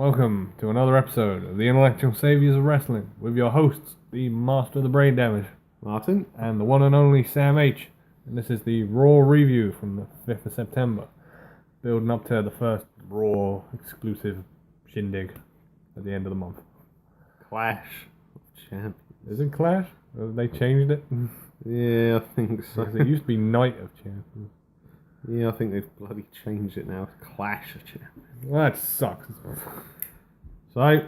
Welcome to another episode of the Intellectual Saviors of Wrestling with your hosts, the Master of the Brain Damage, Martin, and the one and only Sam H. And this is the Raw review from the 5th of September, building up to the first Raw exclusive shindig at the end of the month. Clash of Champions. Is it Clash? Have they changed it? Yeah, I think so. It used to be Night of Champions. Yeah, I think they've bloody changed it now. It's Clash of Champions. Well, that sucks. So,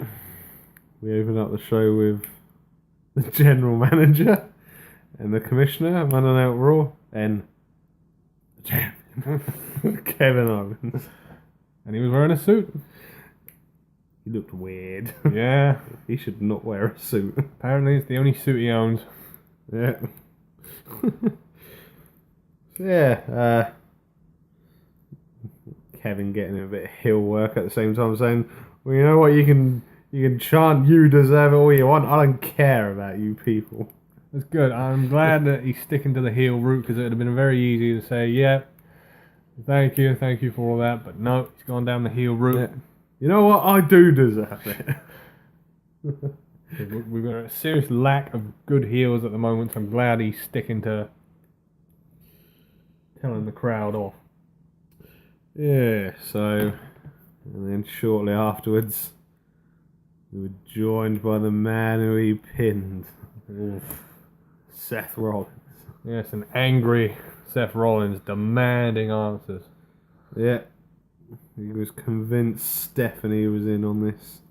we open up the show with the general manager and the commissioner running out Raw and the champion, Kevin Owens. And he was wearing a suit. He looked weird. Yeah. He should not wear a suit. Apparently it's the only suit he owns. Yeah. So yeah, Kevin getting a bit of heel work at the same time, saying, "Well, you know what? You can chant, 'You deserve it all you want. I don't care about you people.'" That's good. I'm glad that he's sticking to the heel route because it would have been very easy to say, "Yeah, thank you for all that," but no, he's gone down the heel route. Yeah. You know what? I do deserve it. We've got a serious lack of good heels at the moment, so I'm glad he's sticking to telling the crowd off. Yeah, so, and then shortly afterwards, we were joined by the man who he pinned, Seth Rollins. Yes, an angry Seth Rollins demanding answers. Yeah, he was convinced Stephanie was in on this.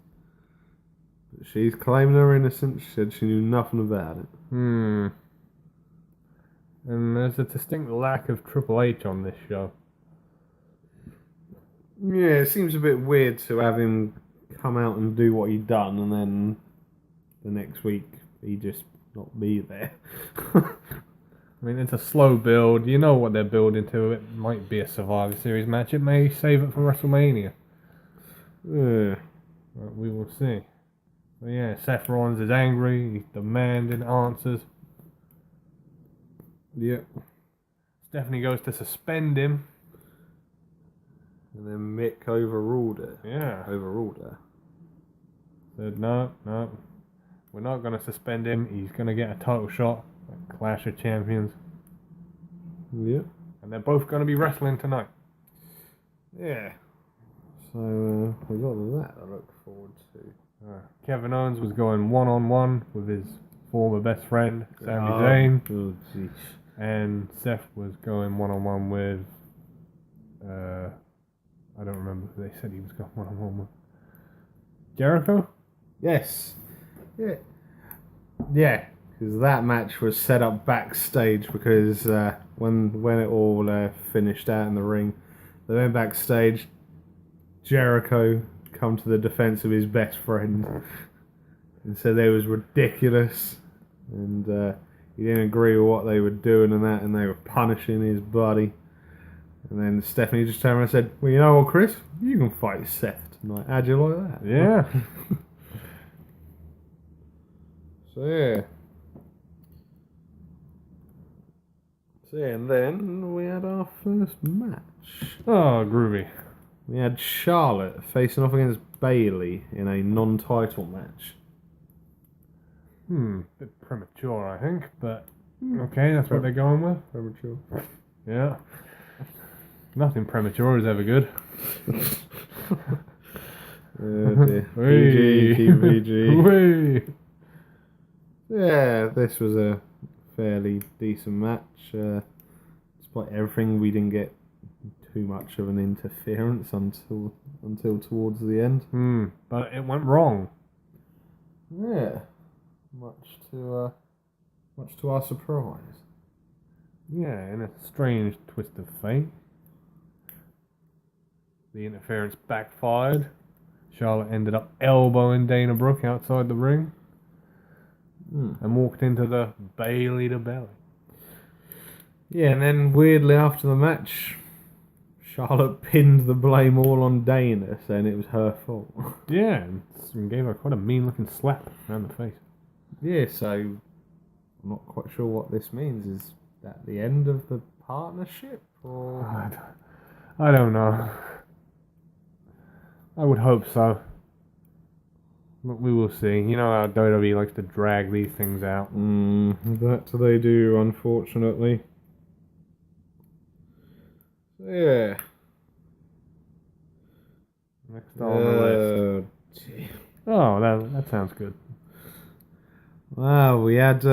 But she's claiming her innocence. She said she knew nothing about it. And there's a distinct lack of Triple H on this show. Yeah, it seems a bit weird to have him come out and do what he done, and then the next week he just not be there. I mean, it's a slow build. You know what they're building to. It might be a Survivor Series match. It may save it for WrestleMania. Yeah. But we will see. But yeah, Seth Rollins is angry. He's demanding answers. Yep. Stephanie goes to suspend him. And then Mick overruled it. Yeah. Overruled her. Said, no, we're not going to suspend him. He's going to get a title shot at Clash of Champions. Yep. And they're both going to be wrestling tonight. Yeah. So, we got that to look forward to. Kevin Owens was going one-on-one with his former best friend, Sami Zayn. Oh, jeez. And Seth was going one-on-one with... I don't remember who they said he was going one-on-one with. Jericho? Yes. Yeah. Yeah. Because that match was set up backstage because when it all finished out in the ring, they went backstage. Jericho come to the defense of his best friend and said they was ridiculous and he didn't agree with what they were doing and they were punishing his buddy. And then Stephanie just turned around and said, "Well, you know what, Chris? You can fight Seth tonight. How'd you like that?" Yeah. So yeah, and then we had our first match. Oh, groovy. We had Charlotte facing off against Bayley in a non-title match. Bit premature, I think, but okay, that's what they're going with. Premature. Yeah. Nothing premature is ever good. Oh dear. Whee! PG. Whee! Yeah, this was a fairly decent match. Despite everything, we didn't get too much of an interference until towards the end. But it went wrong. Yeah, much to our surprise. Yeah, in a strange twist of fate. The interference backfired. Charlotte ended up elbowing Dana Brooke outside the ring and walked into the Bayley to belly. Yeah, and then weirdly after the match, Charlotte pinned the blame all on Dana, saying it was her fault. Yeah, and gave her quite a mean-looking slap around the face. Yeah, so I'm not quite sure what this means. Is that the end of the partnership? Or I don't know. I would hope so. But we will see. You know how WWE likes to drag these things out. That they do, unfortunately. Yeah. Next on the list. Gee. Oh, that sounds good. Well, we had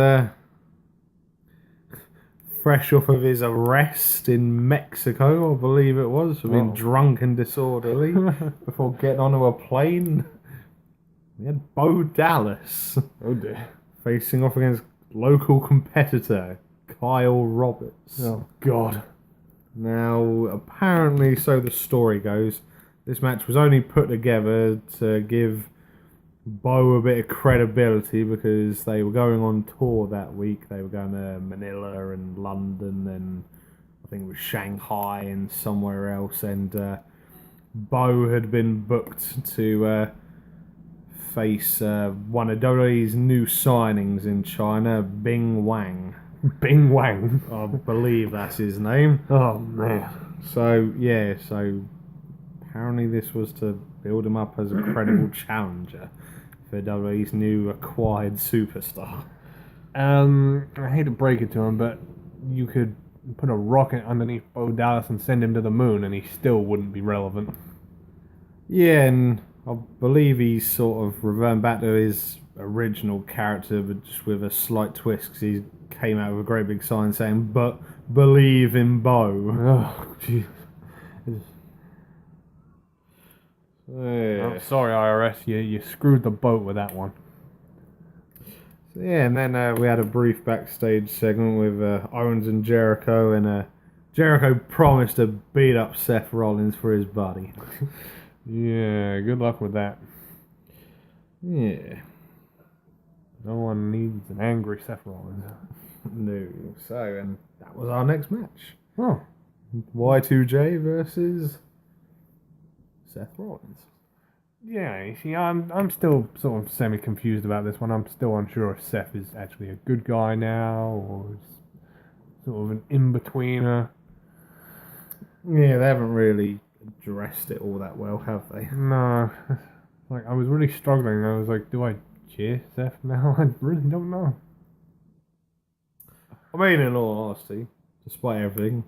fresh off of his arrest in Mexico, I believe it was, for being drunk and disorderly before getting onto a plane. We had Bo Dallas Oh dear. facing off against local competitor Kyle Roberts. Oh God. Now, apparently, so the story goes, this match was only put together to give Bo a bit of credibility because they were going on tour that week. They were going to Manila and London and I think it was Shanghai and somewhere else. And Bo had been booked to face one of WWE's new signings in China, Bing Wang. Bing Wang. I believe that's his name. Oh man. So, yeah, so apparently this was to build him up as a credible challenger for WWE's new acquired superstar. I hate to break it to him, but you could put a rocket underneath Bo Dallas and send him to the moon and he still wouldn't be relevant. Yeah, and I believe he's sort of reverting back to his original character, but just with a slight twist, because he came out with a great big sign saying, "But believe in Bo." Oh, jeez. Yeah. I'm sorry, IRS. You screwed the boat with that one. So, yeah, and then we had a brief backstage segment with Owens and Jericho, and Jericho promised to beat up Seth Rollins for his buddy. Yeah, good luck with that. Yeah. No one needs an angry Seth Rollins. No. So, and that was our next match. Oh. Y2J versus Seth Rollins. Yeah, you see, I'm still sort of semi-confused about this one. I'm still unsure if Seth is actually a good guy now, or is sort of an in-betweener. Yeah, they haven't really addressed it all that well, have they? No. Like, I was really struggling. I was like, do I cheer Seth now? I really don't know. I mean, in all honesty, despite everything,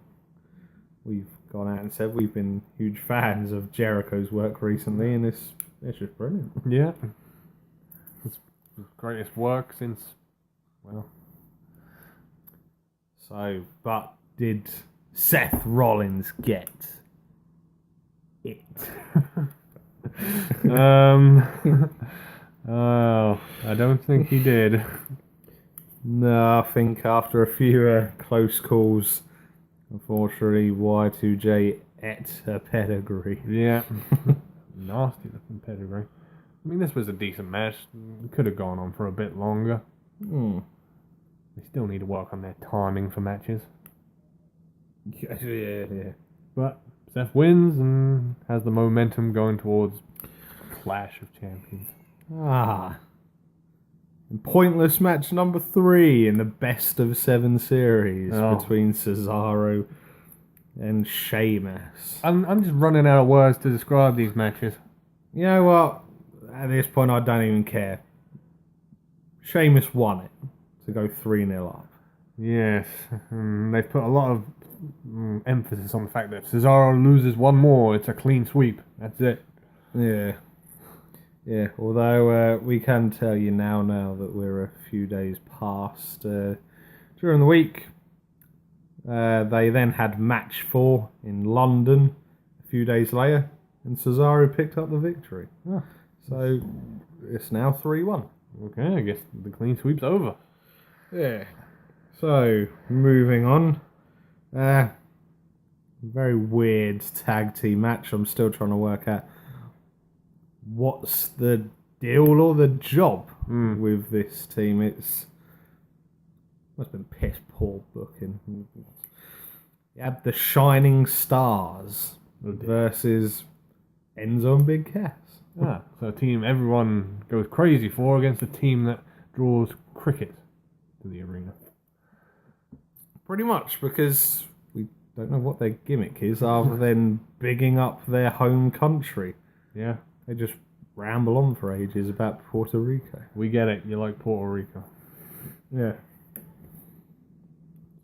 we've gone out and said we've been huge fans of Jericho's work recently, and it's just brilliant. Yeah. It's his greatest work since, well... So, but did Seth Rollins get it? Oh, I don't think he did. No, I think after a few close calls, unfortunately, Y2J ate her pedigree. Yeah. Nasty looking pedigree. I mean, this was a decent match. It could have gone on for a bit longer. They still need to work on their timing for matches. Yeah. But Seth wins and has the momentum going towards Clash of Champions. And pointless match number 3 in the best of 7 series between Cesaro and Sheamus. I'm just running out of words to describe these matches. You know what? At this point, I don't even care. Sheamus won it to go 3-0 up. Yes, they've put a lot of emphasis on the fact that Cesaro loses one more, it's a clean sweep. That's it. Yeah, although we can tell you now that we're a few days past. During the week, they then had match 4 in London a few days later, and Cesaro picked up the victory. So it's now 3-1. Okay, I guess the clean sweep's over. Yeah. So, moving on. Very weird tag team match. I'm still trying to work out what's the deal or the job with this team. It's must have been piss poor booking. You had the Shining Stars versus Enzo and Big Cass. So a team everyone goes crazy for against a team that draws cricket to the arena. Pretty much, because we don't know what their gimmick is other than bigging up their home country. Yeah. They just ramble on for ages about Puerto Rico. We get it. You like Puerto Rico. Yeah.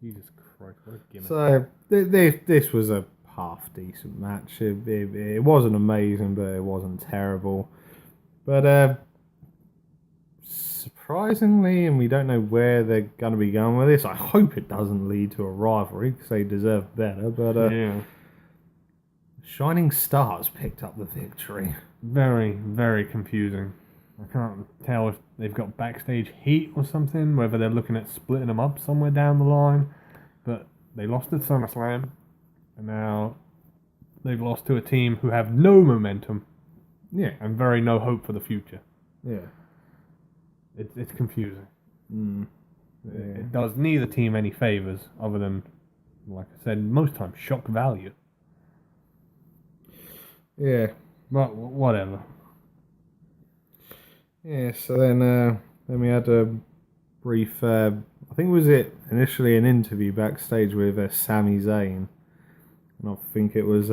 Jesus Christ, what a gimmick. So this was a half decent match. It wasn't amazing, but it wasn't terrible. But surprisingly, and we don't know where they're going to be going with this. I hope it doesn't lead to a rivalry because they deserve better. But yeah. Shining Stars picked up the victory. Very, very confusing. I can't tell if they've got backstage heat or something, whether they're looking at splitting them up somewhere down the line. But they lost at SummerSlam, and now they've lost to a team who have no momentum. Yeah. And very no hope for the future. Yeah. It's confusing. Mm. It does neither team any favours, other than, like I said, most times shock value. Yeah. But whatever. Yeah, so then we had a brief, I think was it initially an interview backstage with Sami Zayn. And I think it was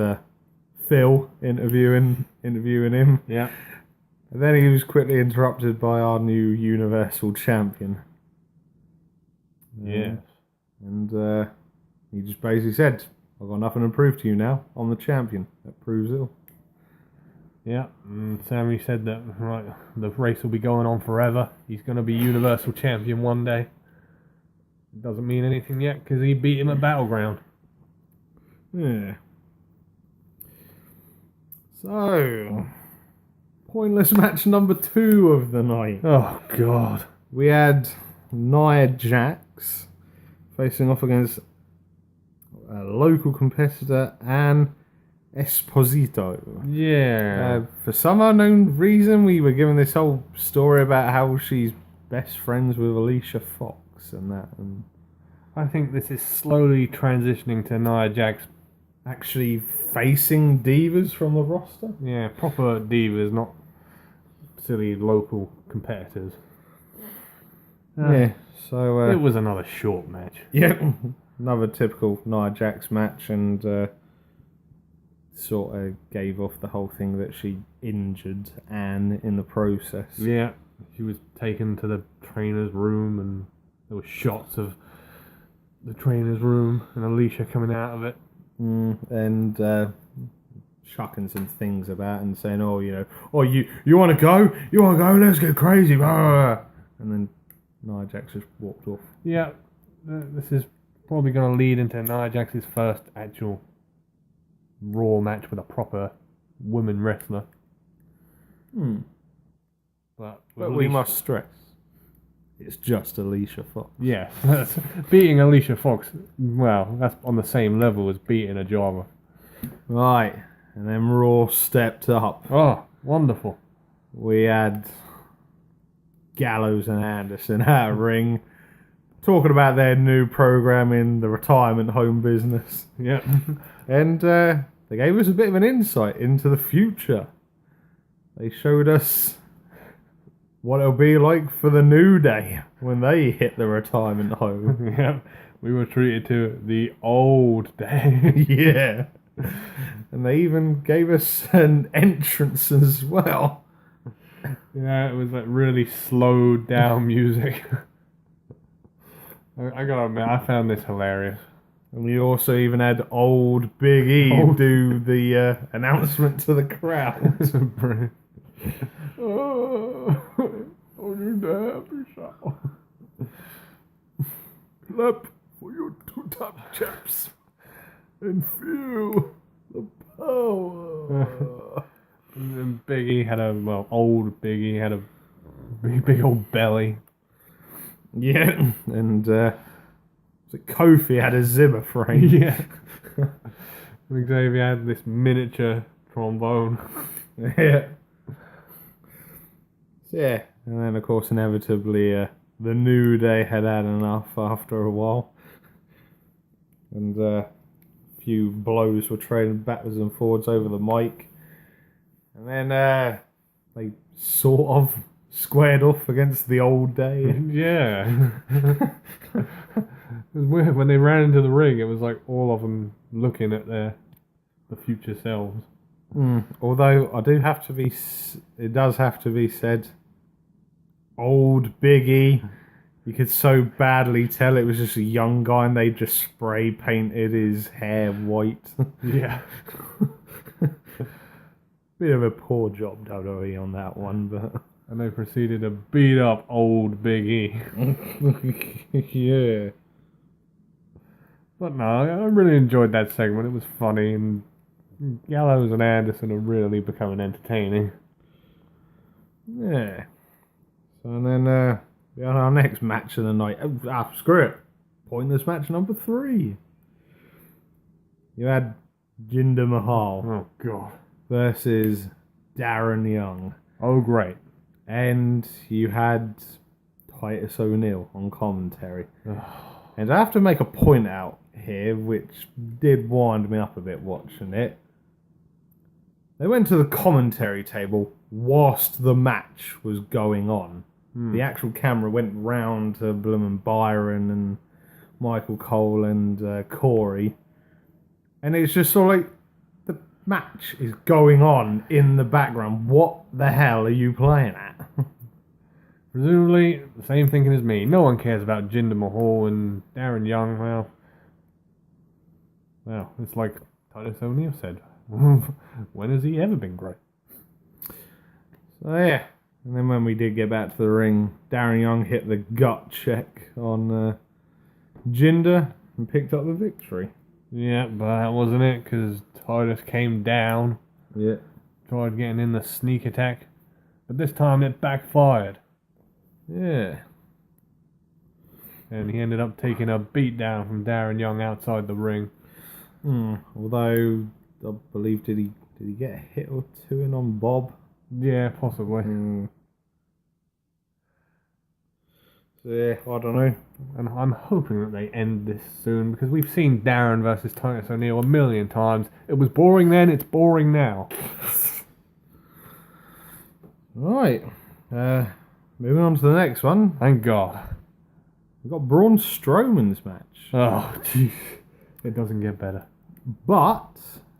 Phil interviewing him. Yeah. And then he was quickly interrupted by our new Universal Champion. Yes. And he just basically said, I've got nothing to prove to you now. I'm the champion. That proves it all. Yeah, and Sammy said that right, the race will be going on forever. He's going to be Universal Champion one day. It doesn't mean anything yet because he beat him at Battleground. Yeah. So, pointless match number 2 of the night. Oh, God. We had Nia Jax facing off against a local competitor, Ann Esposito. Yeah. For some unknown reason, we were given this whole story about how she's best friends with Alicia Fox and that. And I think this is slowly transitioning to Nia Jax. actually facing divas from the roster. Yeah, proper divas, not silly local competitors. Yeah, so it was another short match. yeah, another typical Nia Jax match, and sort of gave off the whole thing that she injured Anne in the process. Yeah, she was taken to the trainer's room, and there were shots of the trainer's room and Alicia coming out of it. And chucking some things about and saying, "Oh, you want to go? You want to go? Let's get crazy!" Blah, blah, blah. And then Nia Jax just walked off. Yeah, this is probably going to lead into Nia Jax's first actual Raw match with a proper woman wrestler. But we must stress, it's just Alicia Fox. Yeah, beating Alicia Fox, well, that's on the same level as beating a jobber. Right, and then Raw stepped up. Oh, wonderful. We had Gallows and Anderson at a ring, talking about their new program in the retirement home business. Yeah. And they gave us a bit of an insight into the future. They showed us what it'll be like for the New Day when they hit the retirement home. Yeah, we were treated to the old day. Yeah. And they even gave us an entrance as well. Yeah, it was like really slowed down music. I gotta admit, I found this hilarious. And we also even had old Big E do the announcement to the crowd. Oh, you happy show. Clap for your 2 top chaps and feel the power. And then Biggie had old Biggie had a big old belly. Yeah, and Kofi had a Zimmer frame. Yeah. And Xavier had this miniature trombone. Yeah. Yeah, and then of course inevitably the New Day had enough after a while, and a few blows were traded backwards and forwards over the mic, and then they sort of squared off against the old Day. Yeah. It was weird when they ran into the ring. It was like all of them looking at the future selves. Although it does have to be said, old Biggie, you could so badly tell it was just a young guy and they just spray painted his hair white. Yeah. Bit of a poor job, WWE, on that one, but And they proceeded to beat up old Big E. yeah. But no, I really enjoyed that segment. It was funny, and Gallows and Anderson are really becoming entertaining. Yeah. So and then we had our next match of the night. Screw it. Pointless match number 3. You had Jinder Mahal Oh, God. versus Darren Young. Oh, great. And you had Titus O'Neil on commentary. And I have to make a point out here, which did wind me up a bit watching it. They went to the commentary table whilst the match was going on. The actual camera went round to bloomin' Byron and Michael Cole and Corey. And it's just sort of like, the match is going on in the background. What the hell are you playing at? Presumably, the same thinking as me. No one cares about Jinder Mahal and Darren Young. Well, it's like Titus O'Neil said. When has he ever been great? So yeah. And then when we did get back to the ring, Darren Young hit the gut check on Jinder and picked up the victory. Yeah, but that wasn't it, because Titus came down, Yeah. tried getting in the sneak attack, but this time it backfired, Yeah. and he ended up taking a beat down from Darren Young outside the ring. Although I believe did he get a hit or two in on Bob? Yeah, possibly. So yeah, I don't know. And I'm hoping that they end this soon, because we've seen Darren versus Titus O'Neil a million times. It was boring then, it's boring now. Right. Moving on to the next one. Thank God. We've got Braun Strowman's match. Oh, jeez. It doesn't get better. But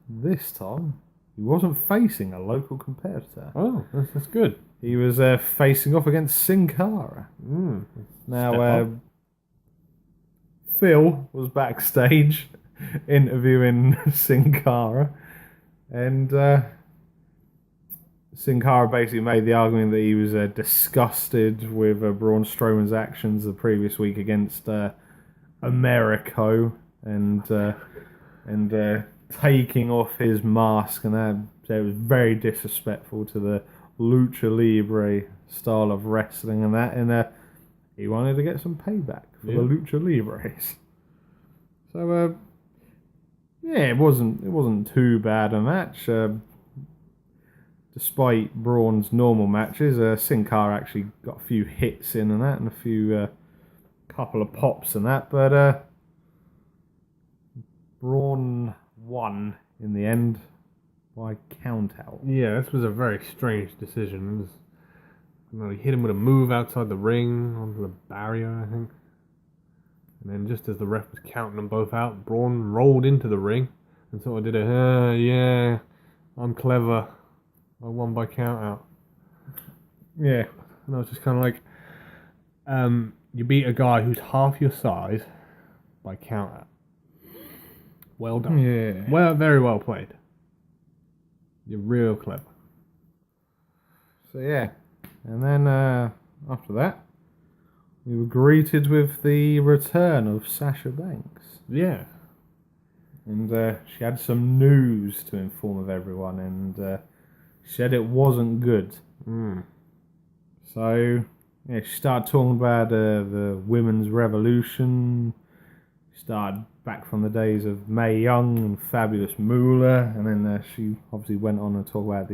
this time, he wasn't facing a local competitor. Oh, that's good. He was facing off against Sin Cara. Now, Phil was backstage interviewing Sin Cara, and Sin Cara basically made the argument that he was disgusted with Braun Strowman's actions the previous week against Americo and taking off his mask, and that it was very disrespectful to the lucha libre style of wrestling and that, and he wanted to get some payback for the lucha libres. So yeah, it wasn't too bad a match. Despite Braun's normal matches, Sin Cara actually got a few hits in and that, and a few couple of pops and that, but Braun won in the end by count out. Yeah, this was a very strange decision. He hit him with a move outside the ring onto the barrier, I think. And then just as the ref was counting them both out, Braun rolled into the ring and sort of did a, yeah, I'm clever. I won by count out. Yeah. And I was just kind of like, you beat a guy who's half your size by count out. Well done. Yeah. Well, very well played. You're real clever. So yeah. And then after that, we were greeted with the return of Sasha Banks. Yeah. And she had some news to inform of everyone, and she said it wasn't good. So yeah, she started talking about the women's revolution. She started back from the days of Mae Young and Fabulous Moolah, and then she obviously went on to talk about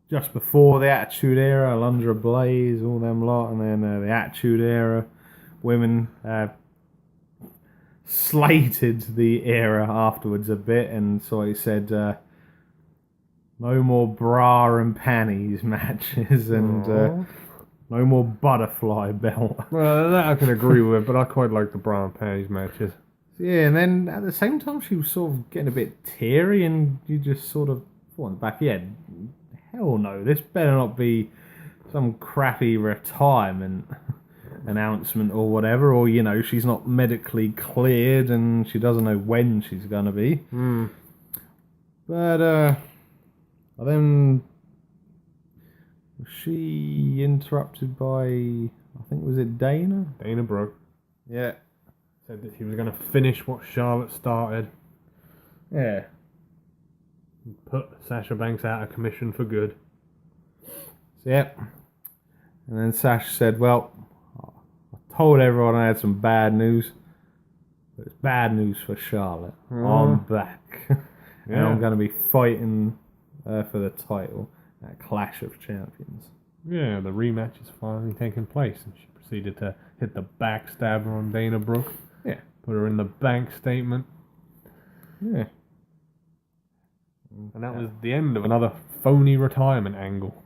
just before the Attitude Era, Alundra Blaze, all them lot, and then the Attitude Era women slated the era afterwards a bit, and so he said no more bra and panties matches, and no more butterfly belt. Well, that I can agree with, but I quite like the bra and panties matches. Yeah, and then at the same time, she was sort of getting a bit teary, and you just sort of thought in the back of your head, hell no, this better not be some crappy retirement announcement or whatever, or, you know, she's not medically cleared and she doesn't know when she's going to be. But, then was she interrupted by, I think, was it Dana? Dana Brooke Yeah. said that she was going to finish what Charlotte started, Yeah. put Sasha Banks out of commission for good. So, yep. And then Sasha said, well, I told everyone I had some bad news, but it's bad news for Charlotte. I'm back. And I'm going to be fighting for the title at Clash of Champions. Yeah, the rematch is finally taking place, and she proceeded to hit the backstabber on Dana Brooke. Yeah. Put her in the bank statement. Yeah. And that was the end of another phony retirement angle,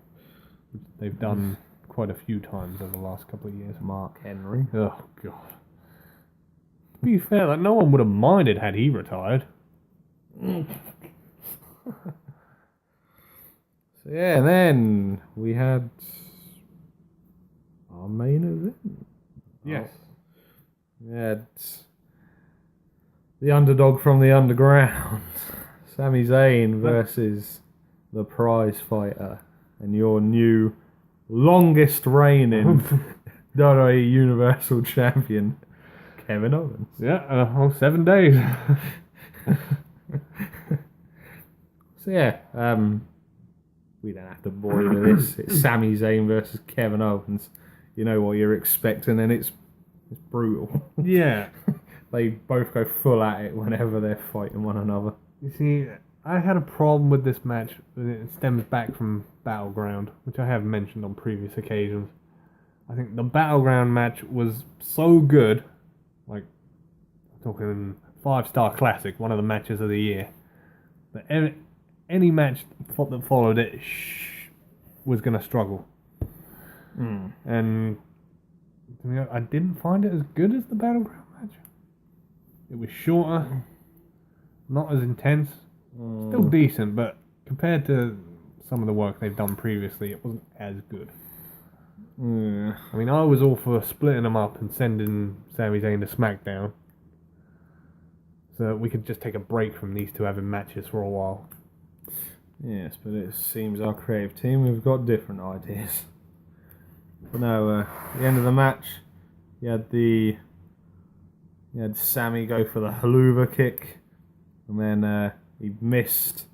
which they've done quite a few times over the last couple of years. Mark Henry. Oh, God. To be fair, like, no one would have minded had he retired. So yeah, and then we had our main event. Yes. We had the underdog from the underground, Sami Zayn versus the prize fighter and your new longest reigning WWE Universal Champion, Kevin Owens. Yeah, 7 days. So yeah, we don't have to bore you with this. It's Sami Zayn versus Kevin Owens. You know what you're expecting, and it's brutal. Yeah. They both go full at it whenever they're fighting one another. You see, I had a problem with this match, and it stems back from Battleground, which I have mentioned on previous occasions. I think the Battleground match was so good, like, talking 5-star classic, one of the matches of the year, that any match that followed it was going to struggle. And to me, I didn't find it as good as the Battleground match. It was shorter, not as intense, still decent, but compared to some of the work they've done previously, it wasn't as good. I mean, I was all for splitting them up and sending Sami Zayn to SmackDown, so we could just take a break from these two having matches for a while. Yes, but it seems our creative team, we've got different ideas. But no, at the end of the match, you had Sammy go for the haluva kick, and then he missed.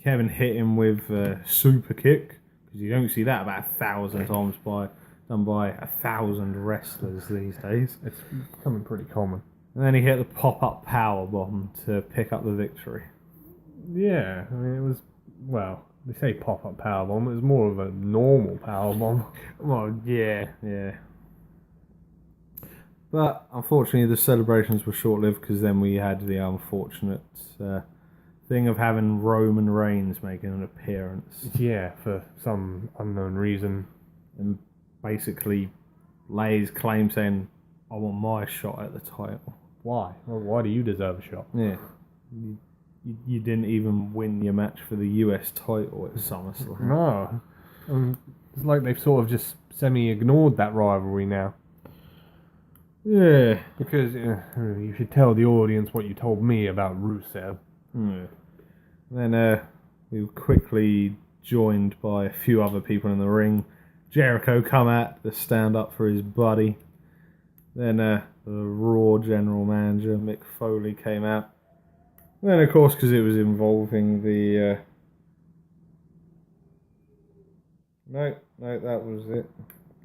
Kevin hit him with a super kick, because you don't see that about 1,000 times done by 1,000 wrestlers these days. It's becoming pretty common. And then he hit the pop-up power bomb to pick up the victory. Yeah, I mean, it was, well, they say pop-up powerbomb, it was more of a normal powerbomb. Well, yeah. But unfortunately, the celebrations were short-lived, because then we had the unfortunate thing of having Roman Reigns making an appearance. Yeah, for some unknown reason. And basically lays claim saying, I want my shot at the title. Why? Well, why do you deserve a shot? Yeah. You didn't even win your match for the US title at SummerSlam. No. It's like they've sort of just semi-ignored that rivalry now. Yeah. Because you should tell the audience what you told me about Rusev. Yeah. Then we were quickly joined by a few other people in the ring. Jericho come out to stand up for his buddy. Then the Raw general manager, Mick Foley, came out. Then, of course, because it was involving the... No, that was it.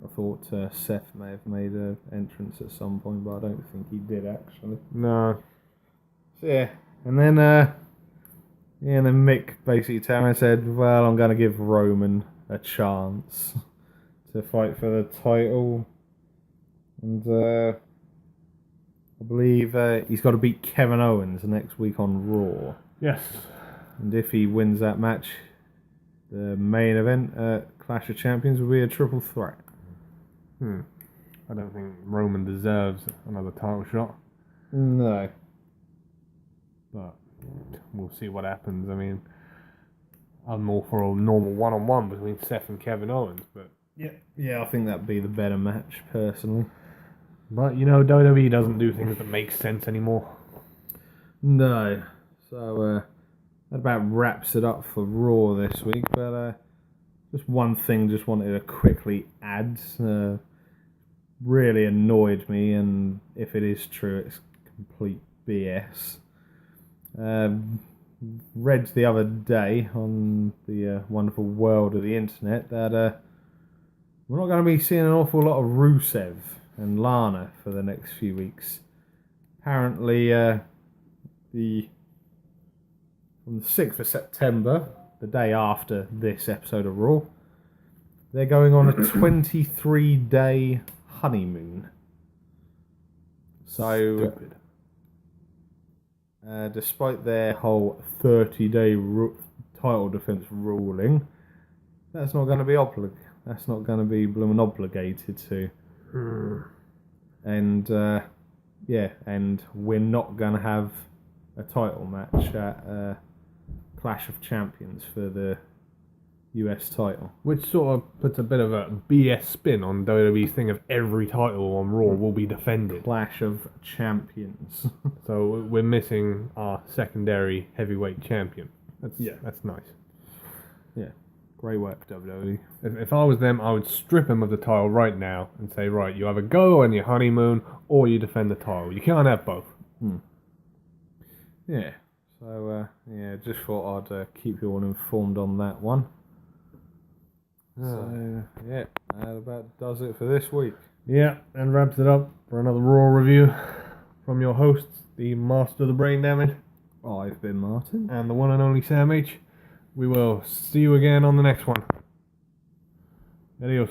I thought Seth may have made an entrance at some point, but I don't think he did, actually. No. So, yeah. And then, and then Mick basically turned and said, well, I'm going to give Roman a chance to fight for the title. And I believe he's got to beat Kevin Owens next week on Raw. Yes. And if he wins that match, the main event at Clash of Champions will be a triple threat. I don't think Roman deserves another title shot. No. but we'll see what happens. I mean, I'm all for a normal one-on-one between Seth and Kevin Owens, but yeah, I think that'd be the better match personally. WWE doesn't do things that make sense anymore. No, so that about wraps it up for Raw this week. But just one thing, just wanted to quickly add. Really annoyed me, and if it is true, it's complete BS. Read the other day on the wonderful world of the internet that we're not going to be seeing an awful lot of Rusev and Lana for the next few weeks. Apparently, from the 6th of September, the day after this episode of Raw, they're going on a 23-day honeymoon. So, Stupid. Despite their whole 30-day title defense ruling, that's not going to be That's not going to be blooming obligated to. And and we're not going to have a title match at Clash of Champions for the US title. Which sort of puts a bit of a BS spin on WWE's thing of every title on Raw will be defended. Clash of Champions. So we're missing our secondary heavyweight champion. That's nice. Yeah, great work, WWE. If I was them, I would strip him of the title right now and say, right, you either go on your honeymoon or you defend the title. You can't have both. Yeah. So just thought I'd keep you all informed on that one. So, that about does it for this week. Yeah, and wraps it up for another Raw review from your hosts, the Master of the Brain Damage. I've been Martin. And the one and only Sam H. We will see you again on the next one. Adios.